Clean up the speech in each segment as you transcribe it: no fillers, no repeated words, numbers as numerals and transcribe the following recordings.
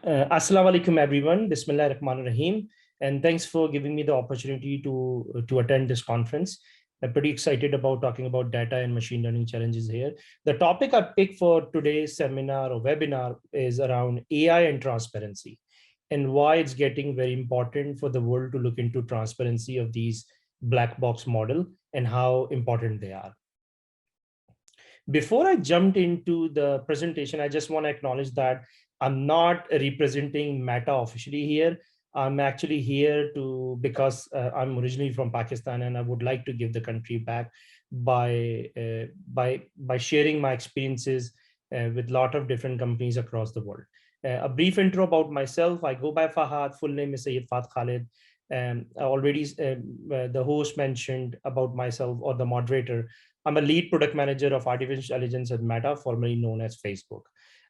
Assalamu alaikum, everyone. Bismillah ar-Rahman ar-Rahim. And thanks for giving me the opportunity to attend this conference. I'm pretty excited about talking about data and machine learning challenges here. The topic I picked for today's seminar or webinar is around AI and transparency, and why it's getting very important for the world to look into transparency of these black box model and how important they are. Before I jumped into the presentation, I just want to acknowledge that I'm not representing Meta officially here. I'm actually here because I'm originally from Pakistan, and I would like to give the country back by sharing my experiences with a lot of different companies across the world. A brief intro about myself: I go by Fahad. Full name is Sayyid Fahad Khalid. Already the host mentioned about myself, or the moderator. I'm a lead product manager of artificial intelligence at Meta, formerly known as Facebook.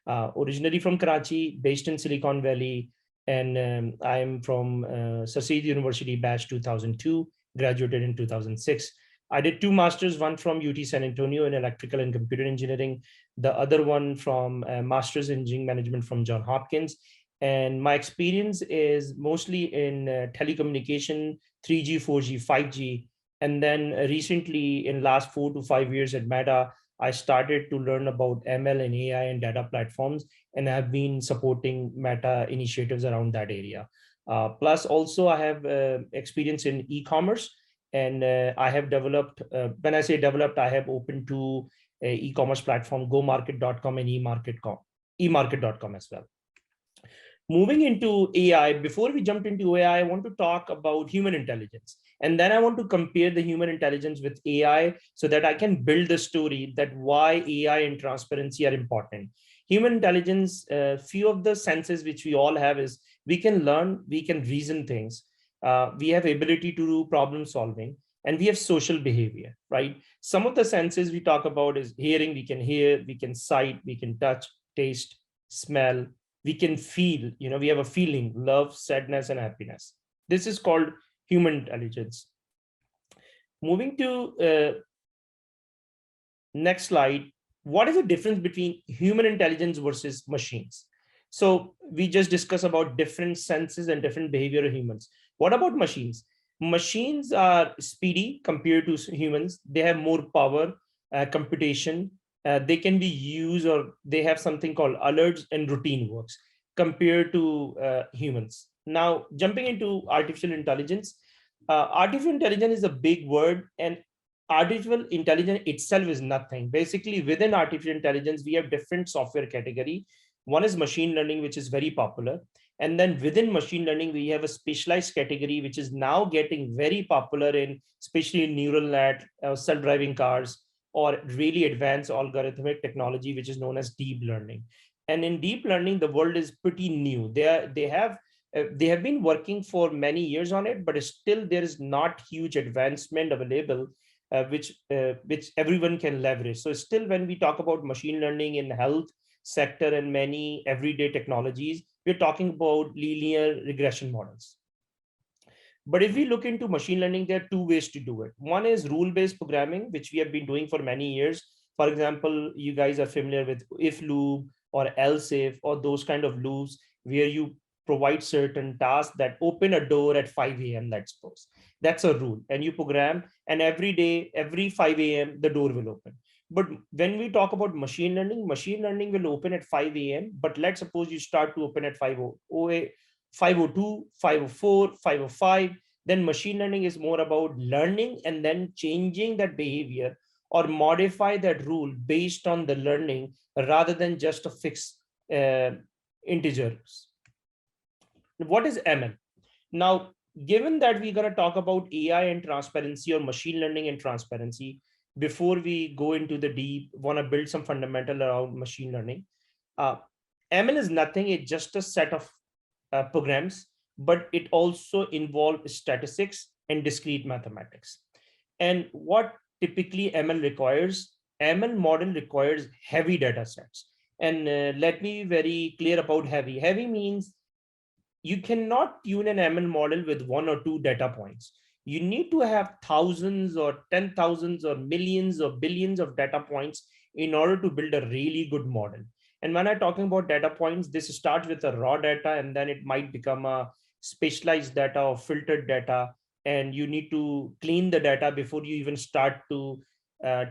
Originally from Karachi, based in Silicon Valley, and I'm from Sassid University, batch 2002, graduated in 2006. I did 2 masters, one from UT San Antonio in electrical and computer engineering, the other one from master's in engineering management from Johns Hopkins. And my experience is mostly in telecommunication, 3G, 4G, 5G. And then recently, in last 4 to 5 years at Meta, I started to learn about ML and AI and data platforms, and I've been supporting Meta initiatives around that area. Plus, also I have experience in e-commerce, and I have developed, when I say developed, I have opened to e-commerce platform, gomarket.com and emarket.com as well. Moving into AI, before we jump into AI, I want to talk about human intelligence. And then I want to compare the human intelligence with AI so that I can build the story that why AI and transparency are important. Human intelligence, few of the senses which we all have is we can learn, we can reason things. We have ability to do problem solving, and we have social behavior, right? Some of the senses we talk about is hearing, we can hear, we can sight, we can touch, taste, smell, we can feel, we have a feeling, love, sadness, and happiness. This is called human intelligence. Moving to next slide. What is the difference between human intelligence versus machines? So we just discussed about different senses and different behavior of humans. What about machines? Machines are speedy compared to humans. They have more power, computation. They can be used, or they have something called alerts and routine works compared to humans. Now, jumping into artificial intelligence. Artificial intelligence is a big word, and artificial intelligence itself is nothing. Basically, within artificial intelligence, we have different software category. One is machine learning, which is very popular. And then within machine learning, we have a specialized category, which is now getting very popular in, especially in neural net, self-driving cars, or really advanced algorithmic technology, which is known as deep learning. And in deep learning, the world is pretty new. They have been working for many years on it, but still there is not huge advancement available, which everyone can leverage. So still, when we talk about machine learning in health sector and many everyday technologies, we're talking about linear regression models. But if we look into machine learning, there are 2 ways to do it. One is rule-based programming, which we have been doing for many years. For example, you guys are familiar with if loop or else if, or those kind of loops where you provide certain tasks that open a door at 5 a.m., let's suppose. That's a rule, and you program, and every day, every 5 a.m., the door will open. But when we talk about machine learning will open at 5 a.m., but let's suppose you start to open at 5:08, 5:02, 5:04, 5:05, then machine learning is more about learning and then changing that behavior or modify that rule based on the learning rather than just a fixed integers. What is ML? Now, given that we're going to talk about AI and transparency, or machine learning and transparency, before we go into the deep, want to build some fundamental around machine learning. ML is nothing, it's just a set of programs, but it also involves statistics and discrete mathematics. And what typically ML requires, ML model requires heavy data sets. And let me be very clear about heavy. Heavy means you cannot tune an ML model with 1 or 2 data points. You need to have thousands or 10,000s or millions or billions of data points in order to build a really good model. And when I'm talking about data points, this starts with a raw data, and then it might become a specialized data or filtered data. And you need to clean the data before you even start to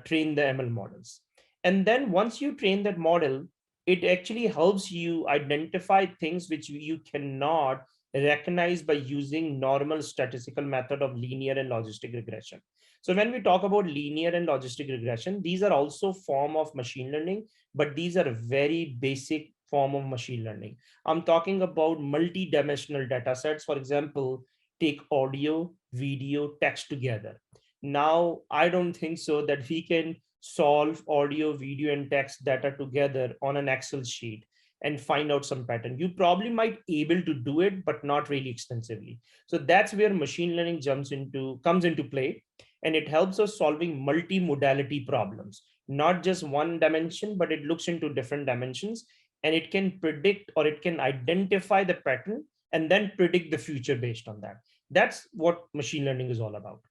train the ML models. And then once you train that model, it actually helps you identify things which you cannot recognize by using normal statistical method of linear and logistic regression. So when we talk about linear and logistic regression, these are also form of machine learning, but these are very basic form of machine learning. I'm talking about multi-dimensional data sets. For example, take audio, video, text together. Now, I don't think so that we can solve audio, video, and text data together on an Excel sheet and find out some pattern. You probably might able to do it, but not really extensively. So that's where machine learning comes into play, and it helps us solving multi-modality problems, not just one dimension, but it looks into different dimensions, and it can predict or it can identify the pattern and then predict the future based on that. That's what machine learning is all about.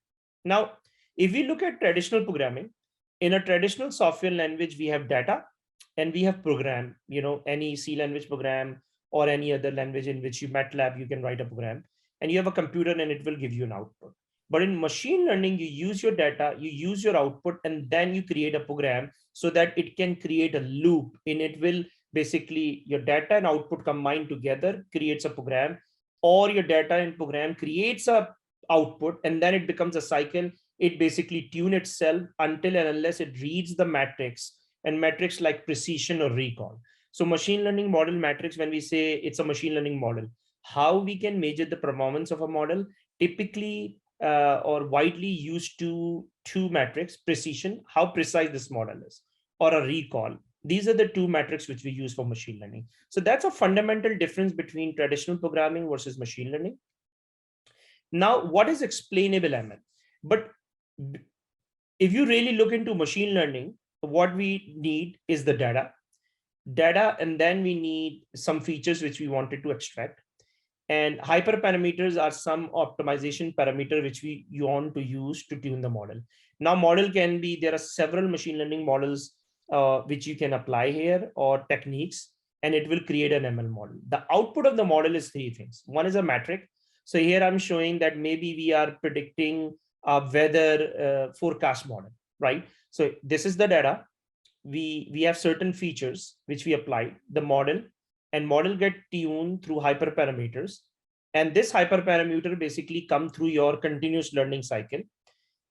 Now, if we look at traditional programming, in a traditional software language, we have data and we have program, any C language program or any other language in which you MATLAB, you can write a program, and you have a computer and it will give you an output. But in machine learning, you use your data, you use your output, and then you create a program so that it can create a loop. And it will basically, your data and output combined together creates a program, or your data and program creates a output, and then it becomes a cycle. It basically tune itself until and unless it reads the matrix, and metrics like precision or recall. So machine learning model matrix, when we say it's a machine learning model, how we can measure the performance of a model, typically or widely used to two metrics: precision, how precise this model is, or a recall. These are the two metrics which we use for machine learning. So that's a fundamental difference between traditional programming versus machine learning. Now, what is explainable ML? But if you really look into machine learning, what we need is the data, and then we need some features which we wanted to extract. And hyperparameters are some optimization parameter which you want to use to tune the model. Now, model can be, there are several machine learning models which you can apply here, or techniques, and it will create an ML model. The output of the model is three things. One is a metric. So here I'm showing that maybe we are predicting a weather forecast model, right? So this is the data. We have certain features which we applied the model, and model get tuned through hyperparameters, and this hyperparameter basically come through your continuous learning cycle.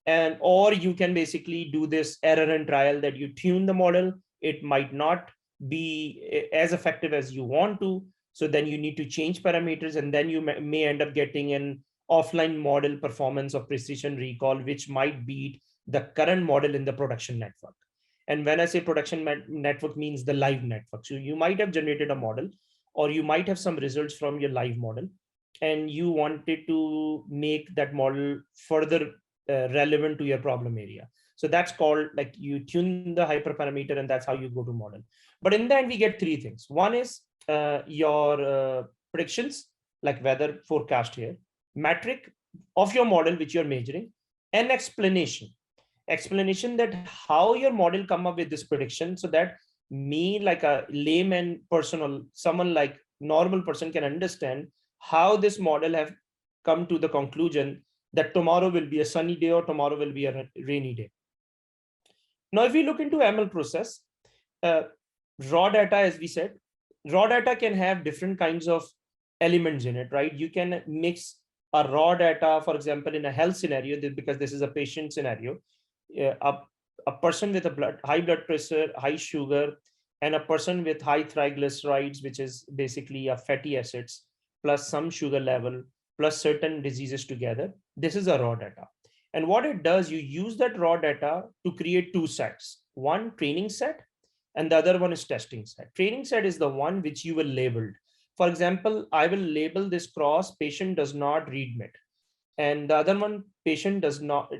And or you can basically do this error and trial, that you tune the model, it might not be as effective as you want to, so then you need to change parameters, and then you may end up getting an offline model performance of precision recall, which might beat the current model in the production network. And when I say production network, means the live network. So you might have generated a model, or you might have some results from your live model, and you wanted to make that model further relevant to your problem area. So that's called, like, you tune the hyperparameter, and that's how you go to model. But in the end, we get three things. One is your predictions, like weather forecast here, metric of your model which you're measuring, and explanation that how your model come up with this prediction, so that me, like a layman person, or someone like normal person, can understand how this model have come to the conclusion that tomorrow will be a sunny day or tomorrow will be a rainy day. Now, if we look into ML process, uh, raw data, as we said, raw data can have different kinds of elements in it, right? You can mix a raw data, for example, in a health scenario, because this is a patient scenario, a person with a high blood pressure, high sugar, and a person with high triglycerides, which is basically a fatty acids, plus some sugar level, plus certain diseases together. This is a raw data. And what it does, you use that raw data to create two sets. One, training set, and the other one is testing set. Training set is the one which you will label. For example, I will label this cross, patient does not read MIT. And the other one, patient does not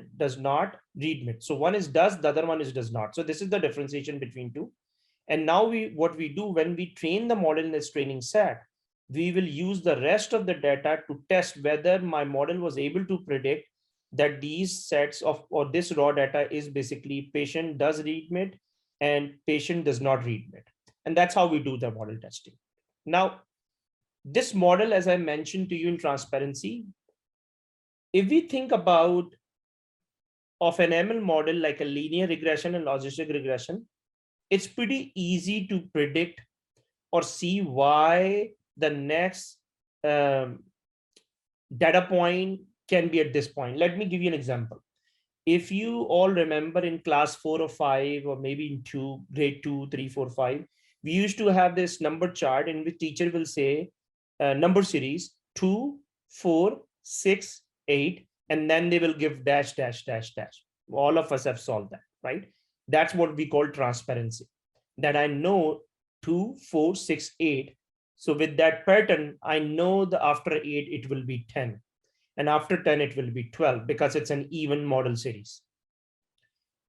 read MIT. So one is does, the other one is does not. So this is the differentiation between two. And now what we do when we train the model in this training set, we will use the rest of the data to test whether my model was able to predict that these sets of, or this raw data is basically patient does read MIT and patient does not read MIT. And that's how we do the model testing. Now, this model, as I mentioned to you in transparency, if we think about of an ML model like a linear regression and logistic regression, it's pretty easy to predict or see why the next data point can be at this point. Let me give you an example. If you all remember in class 4 or 5, or maybe in grade 2, 3, 4, 5, we used to have this number chart in which teacher will say number series 2, 4, 6, 8, and then they will give dash, dash, dash, dash. All of us have solved that, right? That's what we call transparency, that I know 2, 4, 6, 8. So with that pattern, I know the after 8, it will be 10. And after 10, it will be 12 because it's an even model series.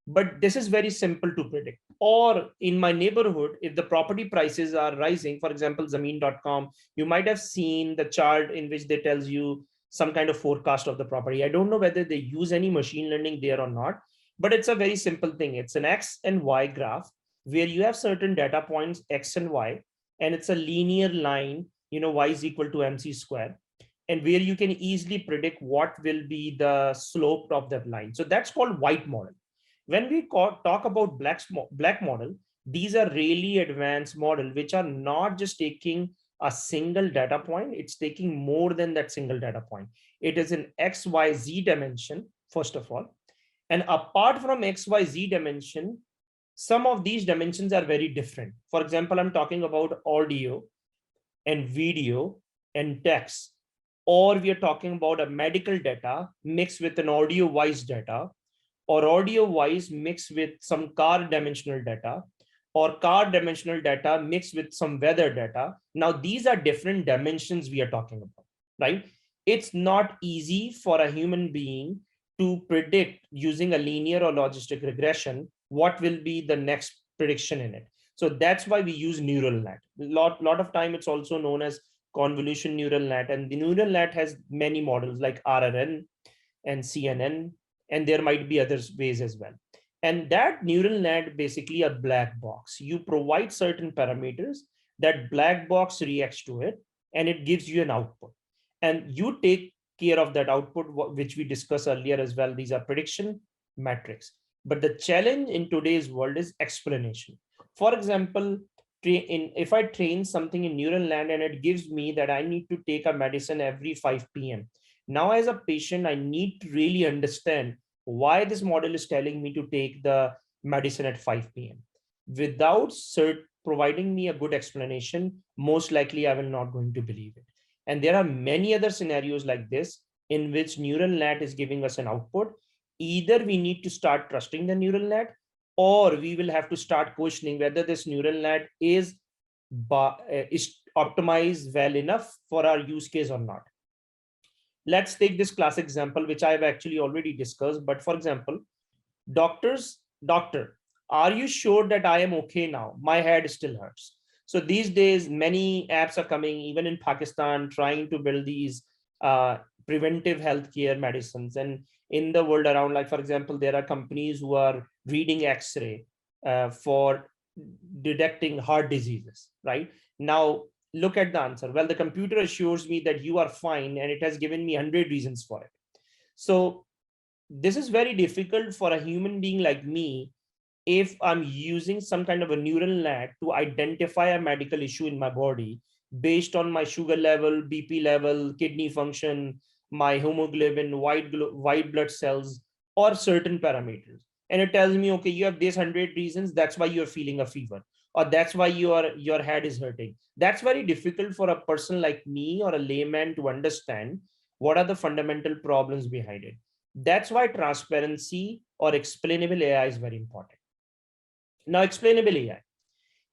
But this is very simple to predict. Or in my neighborhood, if the property prices are rising, for example, Zameen.com, you might have seen the chart in which they tells you some kind of forecast of the property. I don't know whether they use any machine learning there or not, but it's a very simple thing. It's an X and Y graph where you have certain data points, X and Y, and it's a linear line, Y is equal to MC square, and where you can easily predict what will be the slope of that line. So that's called white model. When we talk about black model, these are really advanced model, which are not just taking a single data point, it's taking more than that single data point. It is an XYZ dimension, first of all. And apart from XYZ dimension, some of these dimensions are very different. For example, I'm talking about audio and video and text, or we are talking about a medical data mixed with an audio wise data, or audio wise mixed with some car dimensional data, or car dimensional data mixed with some weather data. Now, these are different dimensions we are talking about, right? It's not easy for a human being to predict using a linear or logistic regression what will be the next prediction in it. So that's why we use neural net. Lot of time it's also known as convolution neural net, and the neural net has many models like RNN and CNN, and there might be other ways as well. And that neural net basically a black box. You provide certain parameters, that black box reacts to it, and it gives you an output. And you take care of that output, which we discussed earlier as well. These are prediction metrics. But the challenge in today's world is explanation. For example, if I train something in neural net and it gives me that I need to take a medicine every 5 p.m. Now, as a patient, I need to really understand why this model is telling me to take the medicine at 5 p.m. Without providing me a good explanation, most likely I will not going to believe it. And there are many other scenarios like this in which neural net is giving us an output. Either we need to start trusting the neural net, or we will have to start questioning whether this neural net is optimized well enough for our use case or not. Let's take this classic example, which I've actually already discussed. But for example, doctor, are you sure that I am okay now? My head still hurts. So these days, many apps are coming, even in Pakistan, trying to build these preventive healthcare medicines. And in the world around, like, for example, there are companies who are reading X-ray for detecting heart diseases, right? Now, look at the answer. Well, the computer assures me that you are fine, and it has given me 100 reasons for it. So this is very difficult for a human being like me if I'm using some kind of a neural net to identify a medical issue in my body based on my sugar level, BP level, kidney function, my hemoglobin, white blood cells, or certain parameters. And it tells me, okay, you have these 100 reasons, that's why you're feeling a fever, or that's why your head is hurting. That's very difficult for a person like me or a layman to understand what are the fundamental problems behind it. That's why transparency or explainable AI is very important. Now, explainable AI.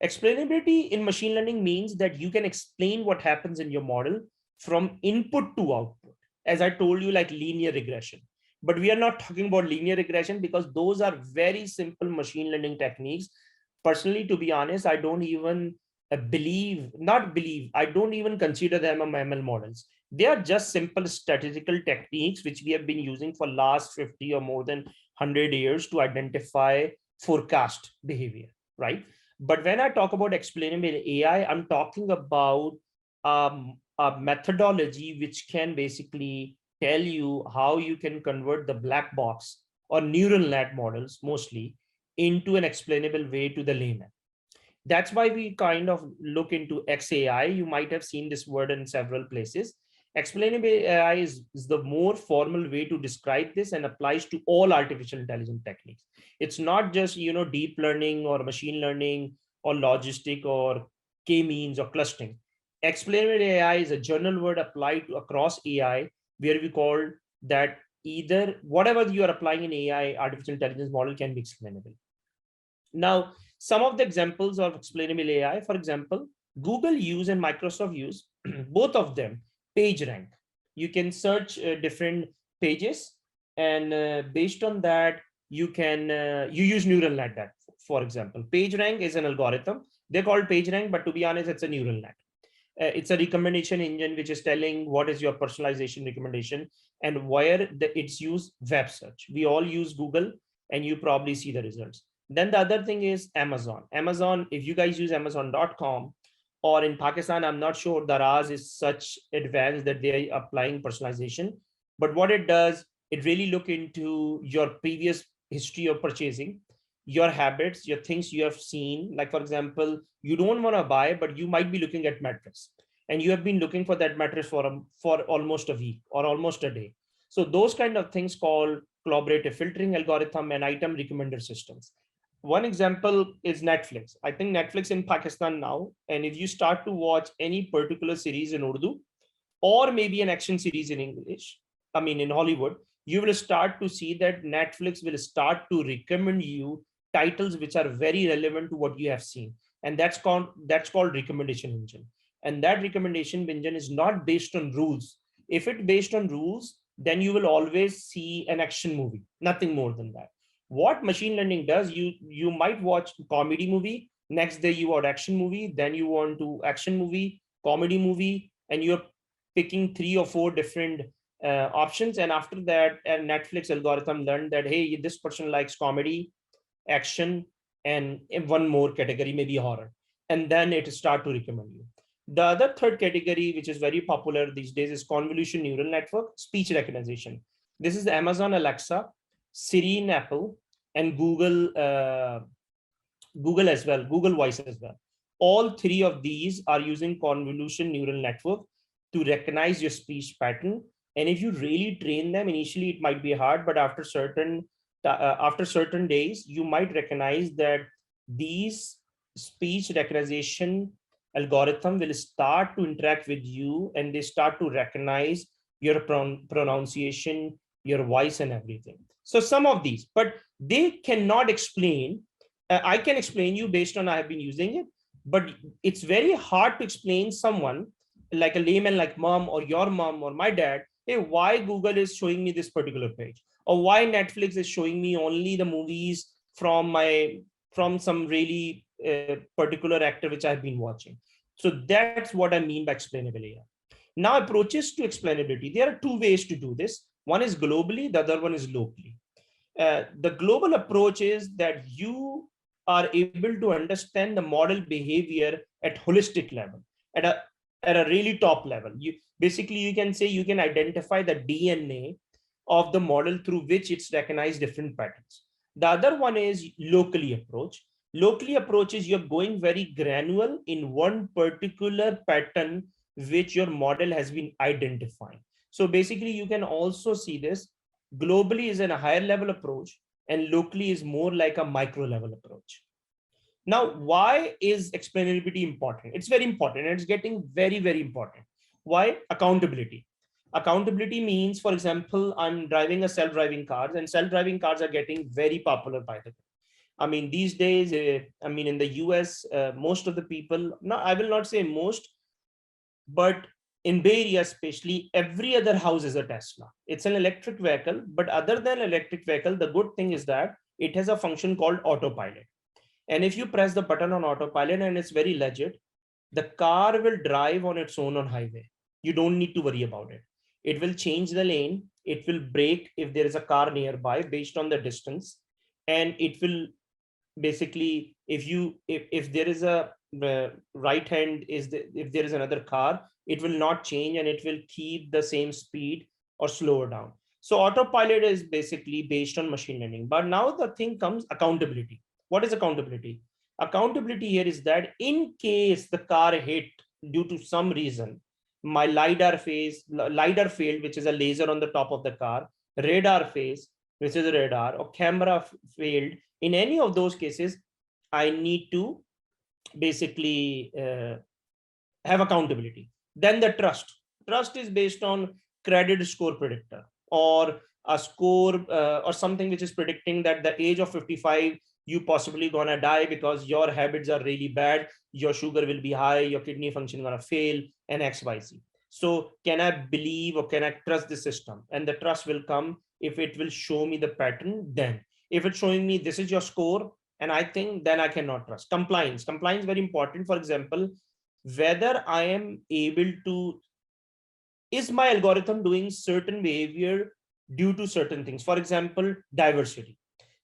Explainability in machine learning means that you can explain what happens in your model from input to output. As I told you, like linear regression. But we are not talking about linear regression because those are very simple machine learning techniques. Personally, to be honest, I don't even I don't even consider them ML models. They are just simple statistical techniques which we have been using for last 50 or more than 100 years to identify forecast behavior, right? But when I talk about explainable AI, I'm talking about a methodology which can basically tell you how you can convert the black box or neural net models mostly into an explainable way to the layman. That's why we kind of look into XAI. You might have seen this word in several places. Explainable AI is the more formal way to describe this and applies to all artificial intelligence techniques. It's not just, deep learning or machine learning or logistic or k-means or clustering. Explainable AI is a general word applied to across AI, where we call that either whatever you are applying in AI, artificial intelligence model can be explainable. Now, some of the examples of explainable AI, for example, Google use and Microsoft use, both of them, PageRank. You can search different pages, and based on that, you use neural net. That, for example, PageRank is an algorithm. They're called PageRank, but to be honest, it's a neural net. It's a recommendation engine which is telling what is your personalization recommendation and where it's used web search. We all use Google, and you probably see the results. Then the other thing is Amazon. Amazon, if you guys use Amazon.com, or in Pakistan, I'm not sure Daraz is such advanced that they are applying personalization. But what it does, it really look into your previous history of purchasing, your habits, your things you have seen. Like, for example, you don't want to buy, but you might be looking at mattress, and you have been looking for that mattress for almost a week or almost a day. So those kind of things called collaborative filtering algorithm and item recommender systems. One example is Netflix. I think Netflix in Pakistan now, and if you start to watch any particular series in Urdu or maybe an action series in English, I mean in Hollywood, you will start to see that Netflix will start to recommend you titles which are very relevant to what you have seen. And that's called recommendation engine. And that recommendation engine is not based on rules. If it's based on rules, then you will always see an action movie, nothing more than that. What machine learning does, you might watch comedy movie, next day you watch action movie, then you want to action movie, comedy movie, and you're picking 3 or 4 different options. And after that, a Netflix algorithm learned that, hey, this person likes comedy, action, and one more category, maybe horror. And then it start to recommend you. The other third category, which is very popular these days, is convolution neural network, speech recognition. This is Amazon Alexa, Siri in Apple, and Google as well, Google Voice as well. All 3 of these are using convolution neural network to recognize your speech pattern. And if you really train them, initially it might be hard, but after certain days, you might recognize that these speech recognition algorithm will start to interact with you, and they start to recognize your pronunciation, your voice, and everything. So some of these, but they cannot explain. I can explain you based on I have been using it, but it's very hard to explain someone like a layman like mom or your mom or my dad, hey, why Google is showing me this particular page, or why Netflix is showing me only the movies from some really particular actor which I've been watching. So that's what I mean by explainable AI. Now, approaches to explainability. There are 2 ways to do this. One is globally, the other one is locally. The global approach is that you are able to understand the model behavior at holistic level, at a really top level. You can say you can identify the DNA of the model through which it's recognized different patterns. The other one is locally approach. Locally approach is you're going very granular in one particular pattern which your model has been identifying. So basically, you can also see this globally is in a higher level approach, and locally is more like a micro level approach. Now, why is explainability important? It's very important, and it's getting very, very important. Why? Accountability. Accountability means, for example, I'm driving a self-driving car, and self-driving cars are getting very popular, by the way. I mean, these days, in the US, most of the people, no, I will not say most, but in Bay Area, especially, every other house is a Tesla. It's an electric vehicle, but other than electric vehicle, the good thing is that it has a function called autopilot. And if you press the button on autopilot, and it's very legit, the car will drive on its own on highway. You don't need to worry about it. It will change the lane. It will brake if there is a car nearby based on the distance, and it will basically if there is a right hand if there is another car, it will not change and it will keep the same speed or slow down. So autopilot is basically based on machine learning. But now the thing comes accountability. What is accountability? Accountability here is that in case the car hit due to some reason, my lidar failed, which is a laser on the top of the car, radar phase, which is a radar, or camera failed. In any of those cases, I need to basically have accountability. Then the trust is based on credit score predictor, or a score or something which is predicting that the age of 55 you possibly gonna die because your habits are really bad, your sugar will be high, your kidney function gonna fail, and xyz. So can I believe or can I trust the system? And the trust will come if it will show me the pattern. Then if it's showing me this is your score and I think, then I cannot trust. Compliance very important. For example, whether I am able to, is my algorithm doing certain behavior due to certain things? For example, diversity.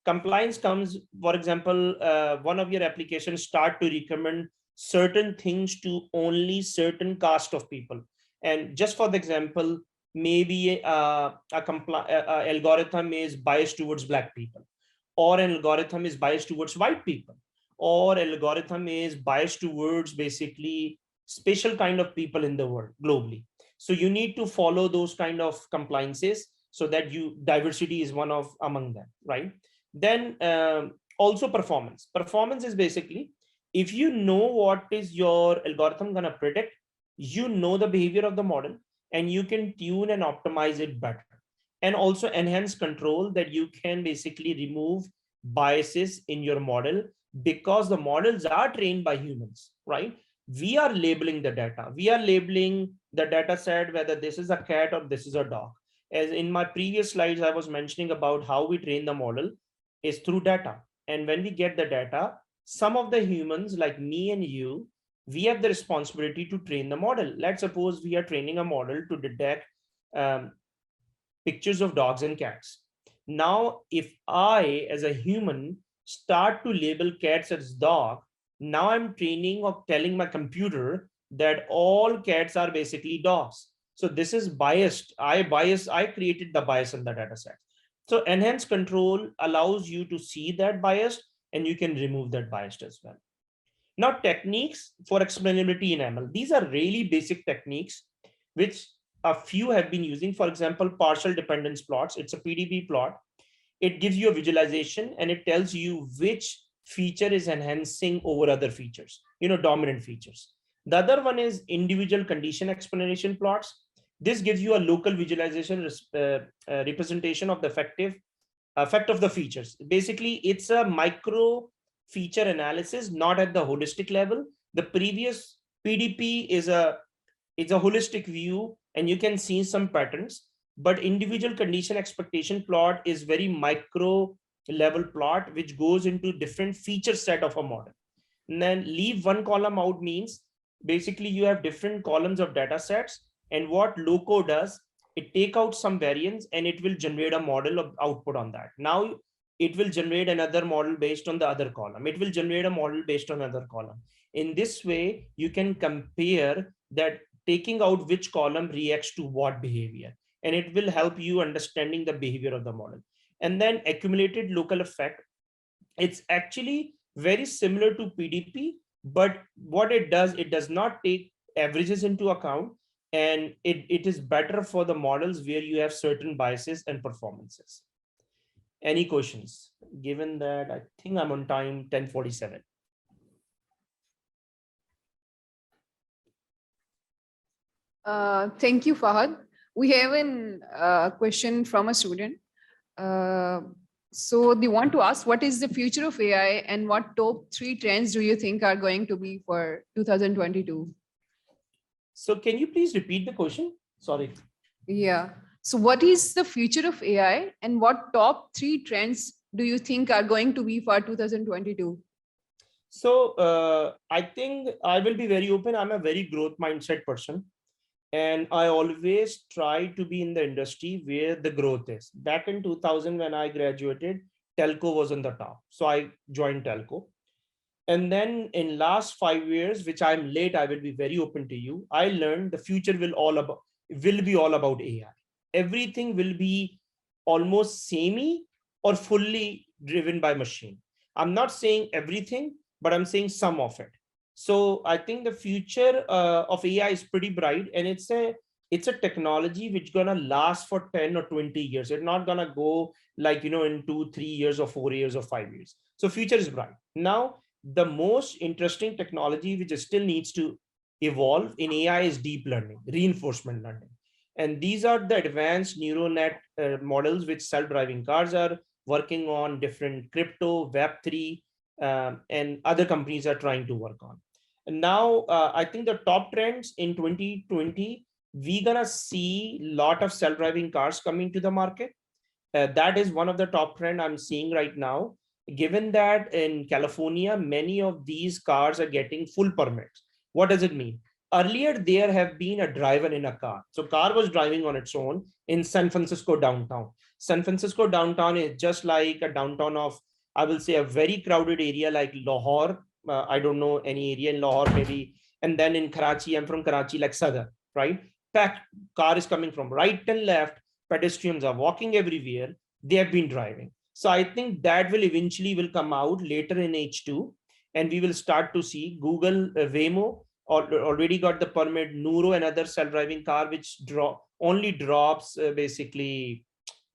Compliance comes, for example, one of your applications start to recommend certain things to only certain caste of people. And just for the example, maybe a algorithm is biased towards black people, or an algorithm is biased towards white people, or algorithm is biased towards basically special kind of people in the world globally. So you need to follow those kind of compliances so that diversity is one of among them, right? Then also performance is basically, if you know what is your algorithm going to predict, you know the behavior of the model, and you can tune and optimize it better. And also enhance control, that you can basically remove biases in your model, because the models are trained by humans, right? We are labeling the data, we are labeling the data set, whether this is a cat or this is a dog. As in my previous slides I was mentioning about how we train the model is through data. And when we get the data, some of the humans like me and you, we have the responsibility to train the model. Let's suppose we are training a model to detect pictures of dogs and cats. Now, if I, as a human, start to label cats as dog, now I'm training or telling my computer that all cats are basically dogs. So this is biased. I created the bias in the data set. So enhanced control allows you to see that bias, and you can remove that bias as well. Now, techniques for explainability in ML. These are really basic techniques which a few have been using. For example, partial dependence plots. It's a PDB plot. It gives you a visualization and it tells you which feature is enhancing over other features, dominant features. The other one is individual condition explanation plots. This gives you a local visualization representation of the effect of the features. Basically, it's a micro feature analysis, not at the holistic level. The previous PDP is a holistic view and you can see some patterns, but individual condition expectation plot is very micro level plot which goes into different feature set of a model. And then leave one column out means basically you have different columns of data sets, and what loco does, it take out some variance and it will generate a model of output on that. Now it will generate another model based on the other column. It will generate a model based on another column. In this way, you can compare that, taking out which column reacts to what behavior, and it will help you understanding the behavior of the model. And then accumulated local effect. It's actually very similar to PDP, but what it does not take averages into account, and it is better for the models where you have certain biases and performances. Any questions? Given that I think I'm on time, 10:47. Thank you, Fahad. We have a question from a student. So they want to ask, what is the future of AI and what top 3 trends do you think are going to be for 2022? So can you please repeat the question? Sorry. Yeah. So what is the future of AI and what top 3 trends do you think are going to be for 2022? So I think I will be very open. I'm a very growth mindset person, and I always try to be in the industry where the growth is. Back in 2000, when I graduated, telco was on the top. So I joined telco. And then in last 5 years, which I'm late, I will be very open to you. I learned the future will be all about AI. Everything will be almost semi or fully driven by machine. I'm not saying everything, but I'm saying some of it. So I think the future of AI is pretty bright, and it's a technology which gonna last for 10 or 20 years. It's not gonna go like in 2 3 years or 4 years or 5 years. So future is bright. Now the most interesting technology which still needs to evolve in AI is deep learning, reinforcement learning. And these are the advanced neural net models which self-driving cars are working on, different crypto, Web3, and other companies are trying to work on. And now I think the top trends in 2020, we're gonna see a lot of self-driving cars coming to the market. That is one of the top trend I'm seeing right now, given that in California, many of these cars are getting full permits. What does it mean? Earlier, there have been a driver in a car. So car was driving on its own in San Francisco downtown. San Francisco downtown is just like a downtown of, I will say, a very crowded area like Lahore. I don't know any area in Lahore, maybe. And then in Karachi, I'm from Karachi, like Sadar, right? Packed car is coming from right and left. Pedestrians are walking everywhere. They have been driving. So I think that will eventually will come out later in H2, and we will start to see Google Waymo already got the permit. Nuro, another self-driving car which only drops basically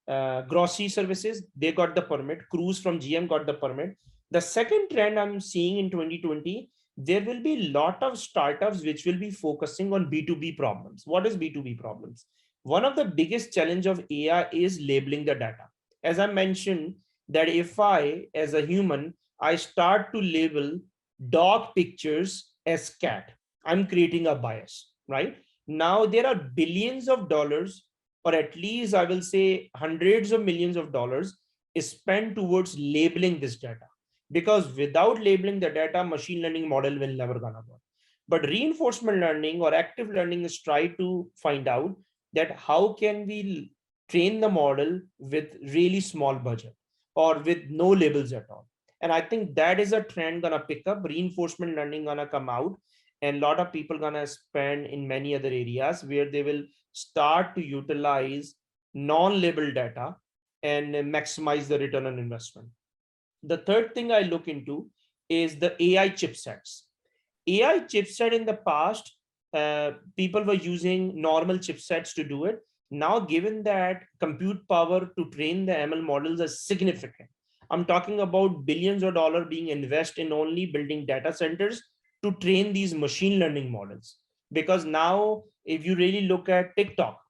grocery services, they got the permit. Cruise from GM got the permit. The second trend I'm seeing in 2020, there will be a lot of startups which will be focusing on B2B problems. What is B2B problems? One of the biggest challenge of AI is labeling the data. As I mentioned, that if I, as a human, I start to label dog pictures as cat, I'm creating a bias, right? Now there are billions of dollars, or at least I will say hundreds of millions of dollars is spent towards labeling this data. Because without labeling the data, machine learning model will never gonna work. But reinforcement learning or active learning is try to find out that how can we train the model with really small budget or with no labels at all. And I think that is a trend gonna pick up. Reinforcement learning gonna come out, and a lot of people gonna spend in many other areas where they will start to utilize non-labeled data and maximize the return on investment. The third thing I look into is the AI chipsets. AI chipset in the past, people were using normal chipsets to do it. Now, given that compute power to train the ML models is significant, I'm talking about billions of dollars being invested in only building data centers to train these machine learning models. Because now, if you really look at TikTok,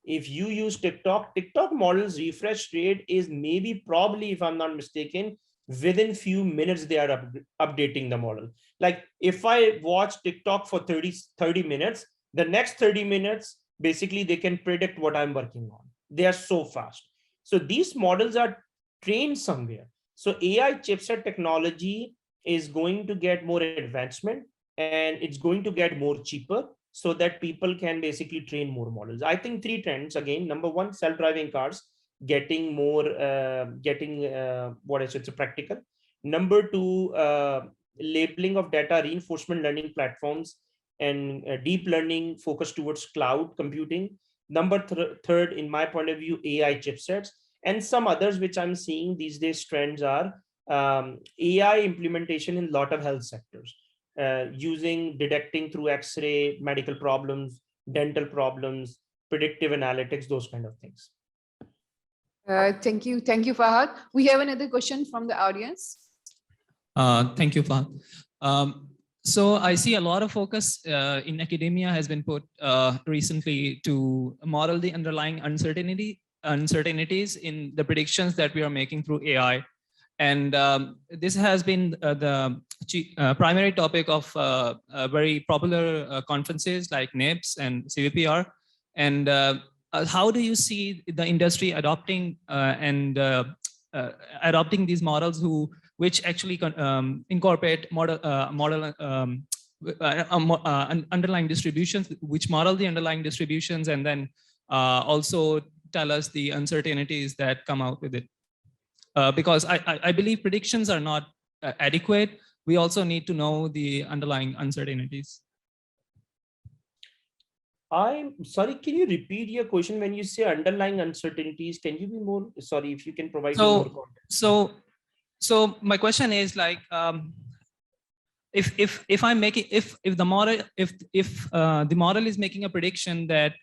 if you use TikTok models refresh rate is maybe probably, if I'm not mistaken, within few minutes they are updating the model. Like if I watch TikTok for 30 minutes, the next 30 minutes, basically they can predict what I'm working on. They are so fast. So these models are trained somewhere. So AI chipset technology is going to get more advancement, and it's going to get more cheaper, so that people can basically train more models. I think three trends again. Number one, self-driving cars getting more, what I should say, practical. Number two, labeling of data, reinforcement learning platforms, and deep learning focused towards cloud computing. Number third, in my point of view, AI chipsets, and some others which I'm seeing these days trends are AI implementation in a lot of health sectors, using detecting through X-ray medical problems, dental problems, predictive analytics, those kind of things. Thank you, Fahad. We have another question from the audience. Thank you, Fahad. So I see a lot of focus in academia has been put recently to model the underlying uncertainties in the predictions that we are making through AI. And this has been the primary topic of very popular conferences like NIPS and CVPR. And how do you see the industry adopting adopting these models which actually incorporate underlying distributions, which model the underlying distributions, and then also tell us the uncertainties that come out with it? because I believe predictions are not adequate. We also need to know the underlying uncertainties. I'm sorry, can you repeat your question? When you say underlying uncertainties, can you be more, sorry, if you can provide me more context? So my question is like, if I'm making, if the model, if the model is making a prediction that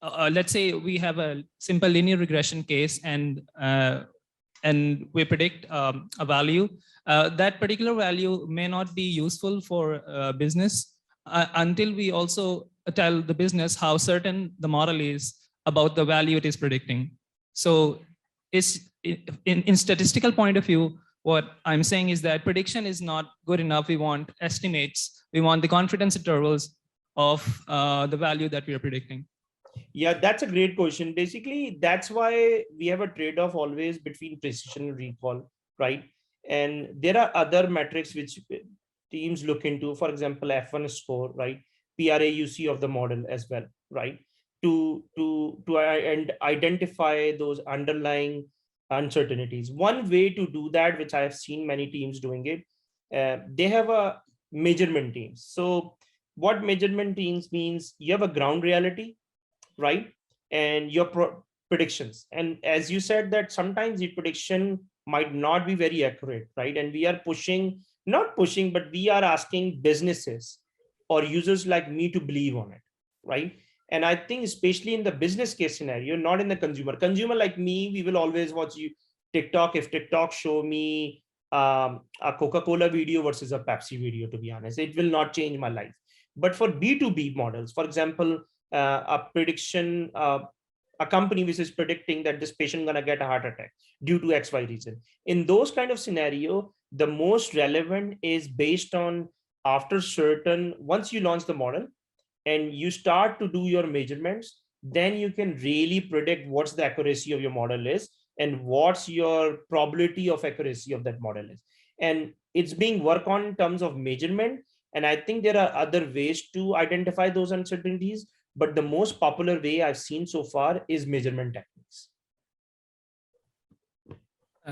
let's say we have a simple linear regression case, and we predict a value, that particular value may not be useful for business until we also tell the business how certain the model is about the value it is predicting. So it's in statistical point of view, what I'm saying is that prediction is not good enough. We want estimates. We want the confidence intervals of the value that we are predicting. Yeah, that's a great question. Basically, that's why we have a trade-off always between precision and recall, right? And there are other metrics which teams look into, for example, F1 score, right? PRAUC of the model as well, right? And identify those underlying uncertainties. One way to do that, which I have seen many teams doing it, they have a measurement teams. So what measurement teams means, you have a ground reality, right? And your predictions. And as you said, that sometimes the prediction might not be very accurate, right? And we are pushing, not pushing, but we are asking businesses or users like me to believe on it, right? And I think especially in the business case scenario, not in the consumer like me, we will always watch you TikTok. If TikTok show me a Coca-Cola video versus a Pepsi video, to be honest, it will not change my life. But for B2B models, for example, a prediction, a company which is predicting that this patient gonna get a heart attack due to XY reason. In those kind of scenario, the most relevant is based on after certain, once you launch the model and you start to do your measurements, then you can really predict what's the accuracy of your model is and what's your probability of accuracy of that model is. And it's being worked on in terms of measurement. And I think there are other ways to identify those uncertainties, but the most popular way I've seen so far is measurement techniques.